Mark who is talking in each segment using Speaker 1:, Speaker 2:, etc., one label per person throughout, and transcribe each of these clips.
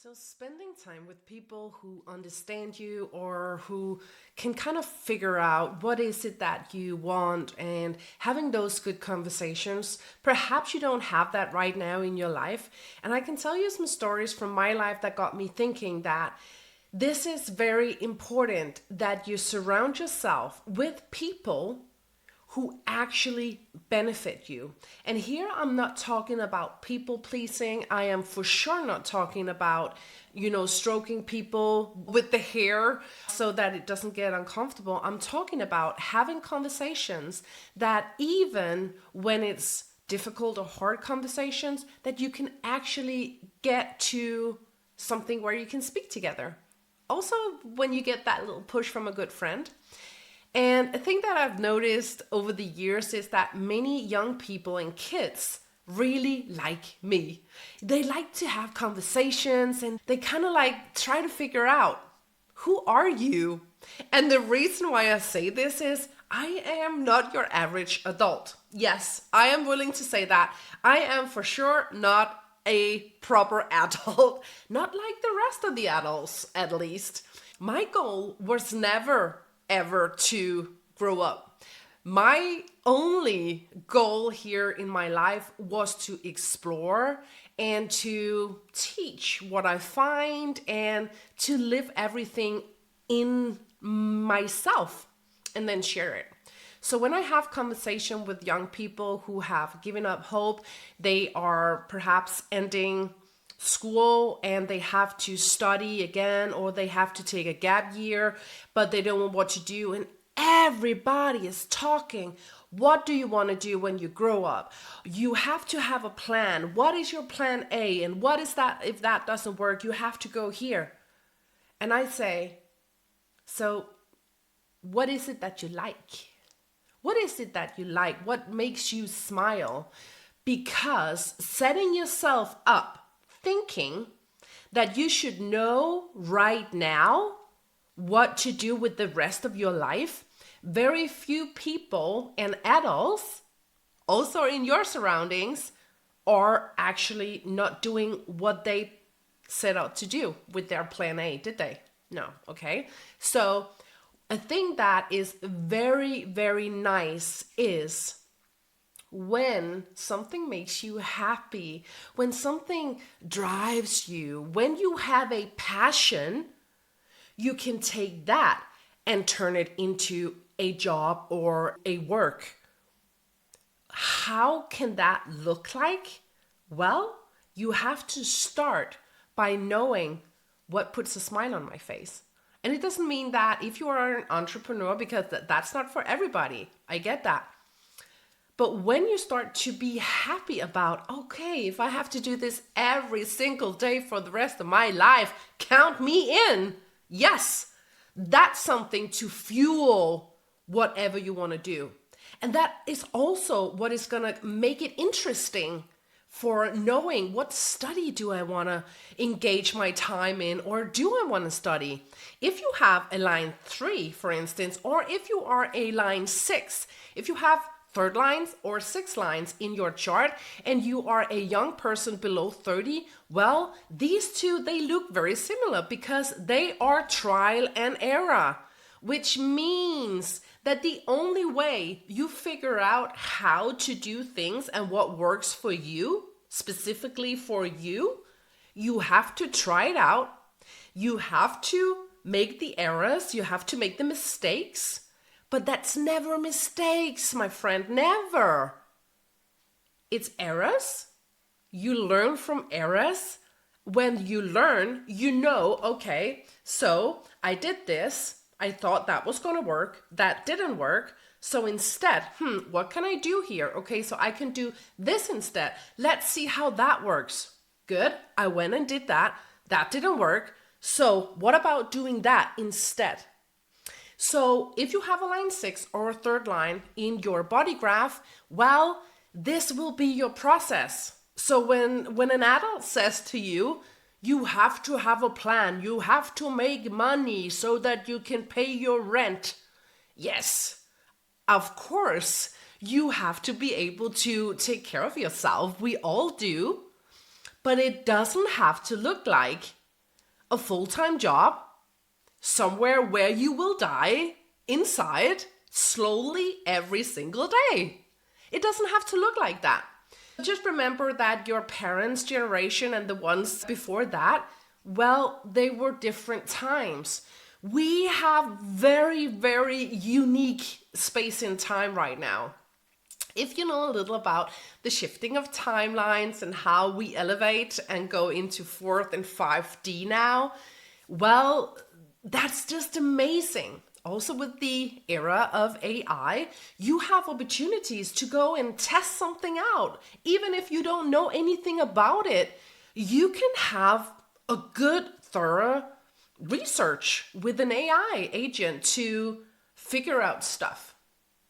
Speaker 1: So, spending time with people who understand you or who can kind of figure out what is it that you want and having those good conversations. Perhaps you don't have that right now in your life. And I can tell you some stories from my life that got me thinking that this is very important that you surround yourself with people who actually benefit you. And here I'm not talking about people pleasing. I am for sure not talking about, stroking people with the hair so that it doesn't get uncomfortable. I'm talking about having conversations that even when it's difficult or hard conversations, that you can actually get to something where you can speak together. Also, when you get that little push from a good friend. And a thing that I've noticed over the years is that many young people and kids really like me. They like to have conversations and they kind of like try to figure out, who are you? And the reason why I say this is I am not your average adult. Yes, I am willing to say that. I am for sure not a proper adult, not like the rest of the adults at least. My goal was never ever to grow up. My only goal here in my life was to explore and to teach what I find and to live everything in myself and then share it. So when I have conversation with young people who have given up hope, they are perhaps ending school and they have to study again or they have to take a gap year, but they don't know what to do. And everybody is talking. What do you want to do when you grow up? You have to have a plan. What is your plan A? And what is that if that doesn't work? You have to go here. And I say, so what is it that you like? What is it that you like? What makes you smile? Because setting yourself up thinking that you should know right now what to do with the rest of your life, very few people and adults, also in your surroundings, are actually not doing what they set out to do with their plan A, did they? No, okay. So a thing that is very, very nice is when something makes you happy, when something drives you, when you have a passion, you can take that and turn it into a job or a work. How can that look like? Well, you have to start by knowing what puts a smile on my face. And it doesn't mean that if you are an entrepreneur, because that's not for everybody. I get that. But when you start to be happy about, okay, if I have to do this every single day for the rest of my life, count me in. Yes, that's something to fuel whatever you want to do. And that is also what is going to make it interesting for knowing what study do I want to engage my time in, or do I want to study? If you have a line 3, for instance, or if you are a line 6, if you have third lines or 6 lines in your chart and you are a young person below 30, well, these two, they look very similar because they are trial and error, which means that the only way you figure out how to do things and what works for you, specifically for you, you have to try it out. You have to make the errors, you have to make the mistakes. But that's never mistakes, my friend, never. It's errors. You learn from errors. When you learn, you know, okay, so I did this. I thought that was going to work. That didn't work. So instead, what can I do here? Okay, so I can do this instead. Let's see how that works. Good. I went and did that. That didn't work. So what about doing that instead? So if you have a line 6 or a third line in your body graph, well, this will be your process. So when an adult says to you, you have to have a plan, you have to make money so that you can pay your rent. Yes, of course, you have to be able to take care of yourself. We all do. But it doesn't have to look like a full-time job somewhere where you will die inside slowly every single day. It doesn't have to look like that. Just remember that your parents' generation and the ones before that, well, they were different times. We have very, very unique space in time right now. If you know a little about the shifting of timelines and how we elevate and go into 4th and 5D now, well, that's just amazing. Also with the era of AI, you have opportunities to go and test something out. Even if you don't know anything about it, you can have a good, thorough research with an AI agent to figure out stuff,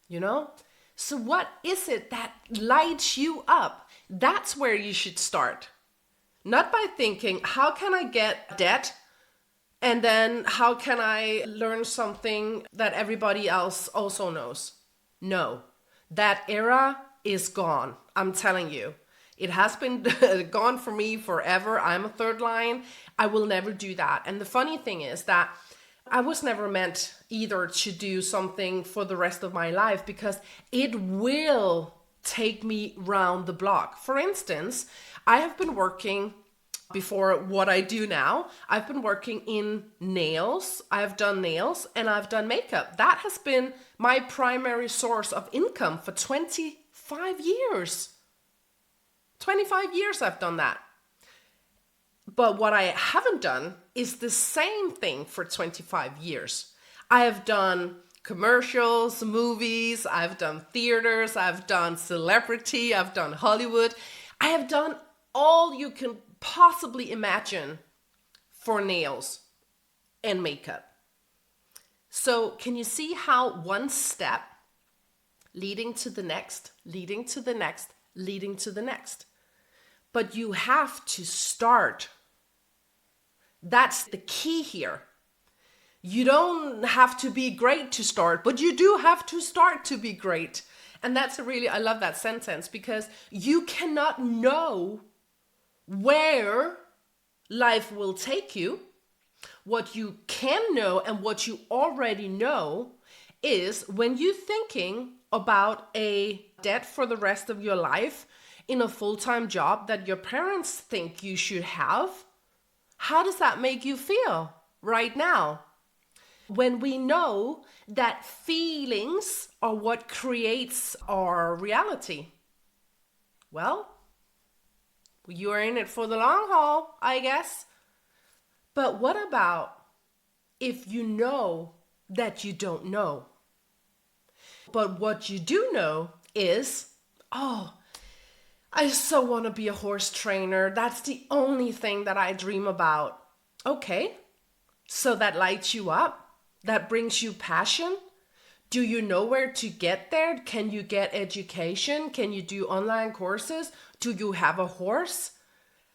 Speaker 1: you know? So what is it that lights you up? That's where you should start. Not by thinking, how can I get debt? And then how can I learn something that everybody else also knows? No, that era is gone. I'm telling you. It has been gone for me forever. I'm a third line. I will never do that. And the funny thing is that I was never meant either to do something for the rest of my life because it will take me round the block. For instance, I have been working before what I do now. I've been working in nails. I've done nails and I've done makeup. That has been my primary source of income for 25 years. 25 years I've done that. But what I haven't done is the same thing for 25 years. I have done commercials, movies, I've done theaters, I've done celebrity, I've done Hollywood. I have done all you can possibly imagine for nails and makeup. So can you see how one step leading to the next, leading to the next, leading to the next? But you have to start. That's the key here. You don't have to be great to start, but you do have to start to be great. And that's I love that sentence because you cannot know where life will take you. What you can know and what you already know is when you're thinking about a debt for the rest of your life in a full-time job that your parents think you should have, how does that make you feel right now? When we know that feelings are what creates our reality, well, you're in it for the long haul, I guess. But what about if you know that you don't know? But what you do know is, oh, I so want to be a horse trainer. That's the only thing that I dream about. Okay, so that lights you up? That brings you passion? Do you know where to get there? Can you get education? Can you do online courses? Do you have a horse?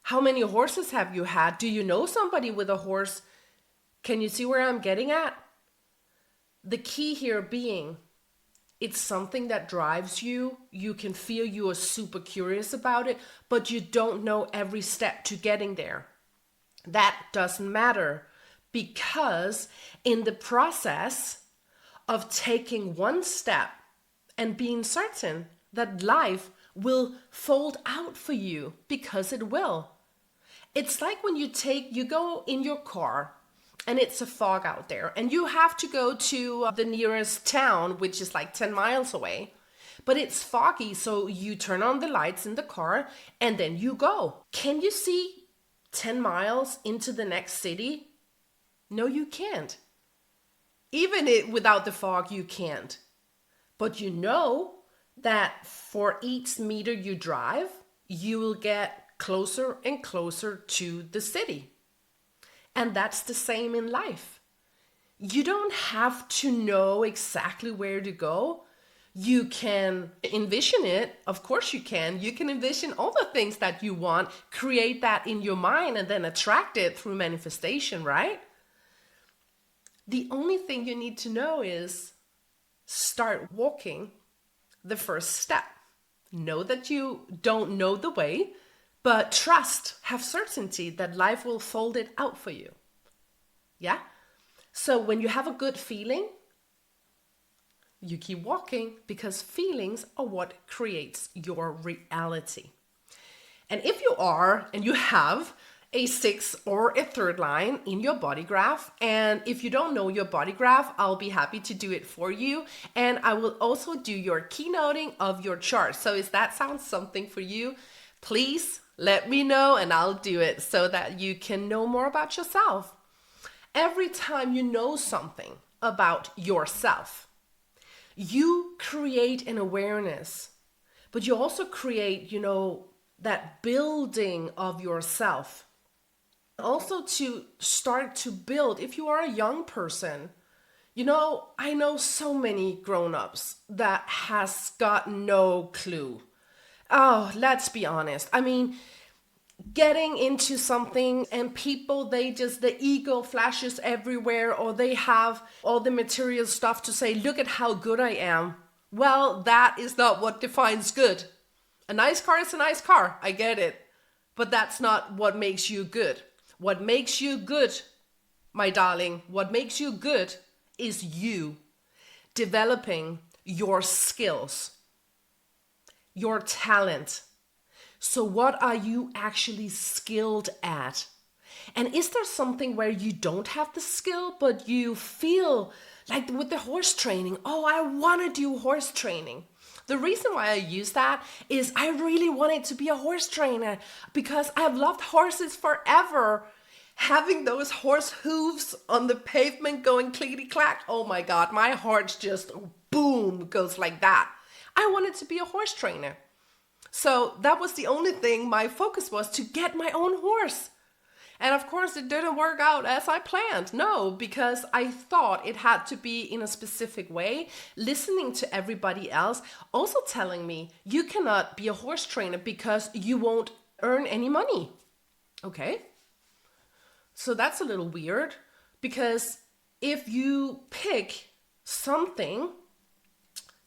Speaker 1: How many horses have you had? Do you know somebody with a horse? Can you see where I'm getting at? The key here being, it's something that drives you. You can feel you are super curious about it, but you don't know every step to getting there. That doesn't matter because in the process of taking one step and being certain that life will fold out for you, because it will. It's like when you go in your car and it's a fog out there and you have to go to the nearest town, which is like 10 miles away, but it's foggy. So you turn on the lights in the car and then you go. Can you see 10 miles into the next city? No, you can't. Even without the fog, you can't. But you know that for each meter you drive, you will get closer and closer to the city. And that's the same in life. You don't have to know exactly where to go. You can envision it. Of course you can. You can envision all the things that you want, create that in your mind, and then attract it through manifestation, right? The only thing you need to know is start walking the first step. Know that you don't know the way, but trust, have certainty that life will fold it out for you. Yeah? So when you have a good feeling, you keep walking because feelings are what creates your reality. And if you are and you have a 6 or a third line in your body graph, and if you don't know your body graph, I'll be happy to do it for you. And I will also do your keynoting of your chart. So if that sounds something for you, please let me know and I'll do it so that you can know more about yourself. Every time you know something about yourself, you create an awareness, but you also create, that building of yourself. Also to start to build, if you are a young person, I know so many grown-ups that has got no clue. Oh, let's be honest. I mean, getting into something and people, the ego flashes everywhere, or they have all the material stuff to say, look at how good I am. Well, that is not what defines good. A nice car is a nice car, I get it, but that's not what makes you good. What makes you good, my darling, what makes you good is you developing your skills, your talent. So what are you actually skilled at? And is there something where you don't have the skill, but you feel like with the horse training, oh, I want to do horse training. The reason why I use that is I really wanted to be a horse trainer because I've loved horses forever. Having those horse hooves on the pavement going clickety clack, oh my God, my heart just boom goes like that. I wanted to be a horse trainer. So that was the only thing my focus was, to get my own horse. And of course it didn't work out as I planned. No, because I thought it had to be in a specific way, listening to everybody else, also telling me you cannot be a horse trainer because you won't earn any money. Okay. So that's a little weird, because if you pick something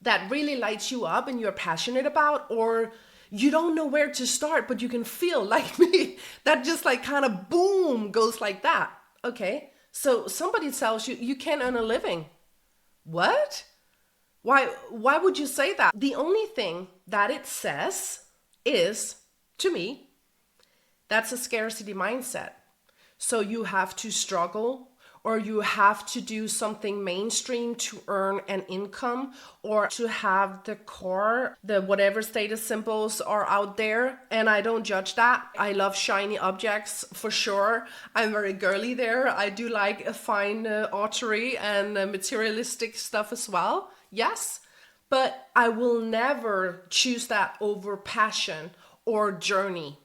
Speaker 1: that really lights you up and you're passionate about, or you don't know where to start, but you can feel like me, that just like kind of boom goes like that. Okay, so somebody tells you you can't earn a living. What? Why would you say that? The only thing that it says is, to me, that's a scarcity mindset. So you have to struggle, or you have to do something mainstream to earn an income, or to have the core, the whatever status symbols are out there. And I don't judge that. I love shiny objects for sure. I'm very girly there. I do like a fine artery and materialistic stuff as well. Yes, but I will never choose that over passion or journey.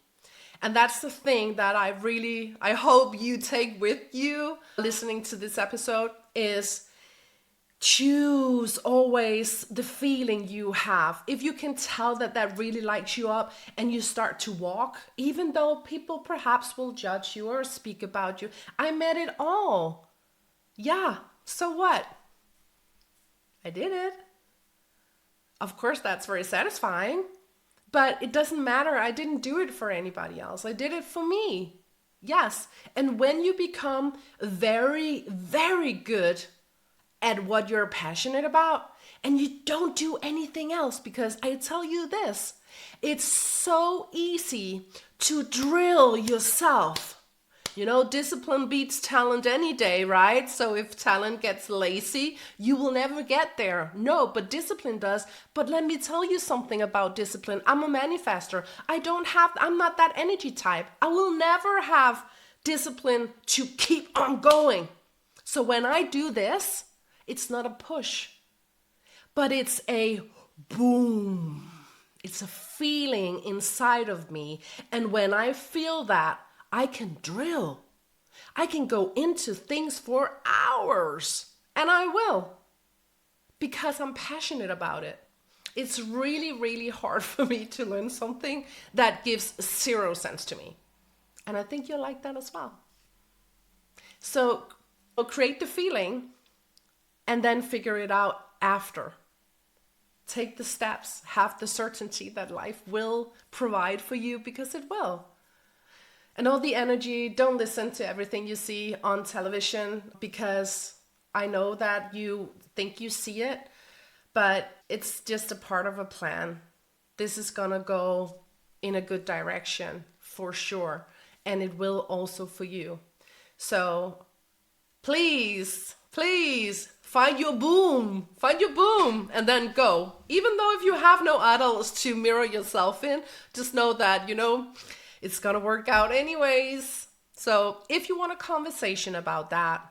Speaker 1: And that's the thing that I hope you take with you listening to this episode, is choose always the feeling you have. If you can tell that that really lights you up and you start to walk, even though people perhaps will judge you or speak about you, I met it all. Yeah, so what? I did it. Of course, that's very satisfying. But it doesn't matter. I didn't do it for anybody else. I did it for me. Yes. And when you become very, very good at what you're passionate about, and you don't do anything else, because I tell you this, it's so easy to drill yourself. Discipline beats talent any day, right? So if talent gets lazy, you will never get there. No, but discipline does. But let me tell you something about discipline. I'm a manifester. I'm not that energy type. I will never have discipline to keep on going. So when I do this, it's not a push, but it's a boom. It's a feeling inside of me. And when I feel that, I can drill. I can go into things for hours, and I will, because I'm passionate about it. It's really, really hard for me to learn something that gives 0 sense to me. And I think you'll like that as well. So create the feeling and then figure it out after. Take the steps, have the certainty that life will provide for you, because it will. And all the energy, don't listen to everything you see on television, because I know that you think you see it, but it's just a part of a plan. This is gonna go in a good direction for sure, and it will also for you. So please, please find your boom, and then go. Even though if you have no adults to mirror yourself in, just know that, it's gonna work out anyways. So if you want a conversation about that,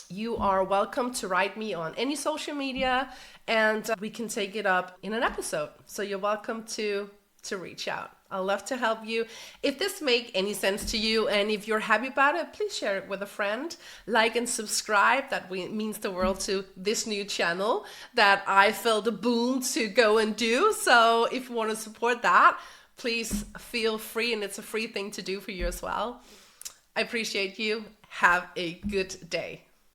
Speaker 1: you are welcome to write me on any social media, and we can take it up in an episode. So you're welcome to reach out. I'd love to help you. If this make any sense to you, and if you're happy about it, please share it with a friend. Like and subscribe. That means the world to this new channel that I felt a boom to go and do. So if you want to support that, please feel free, and it's a free thing to do for you as well. I appreciate you. Have a good day.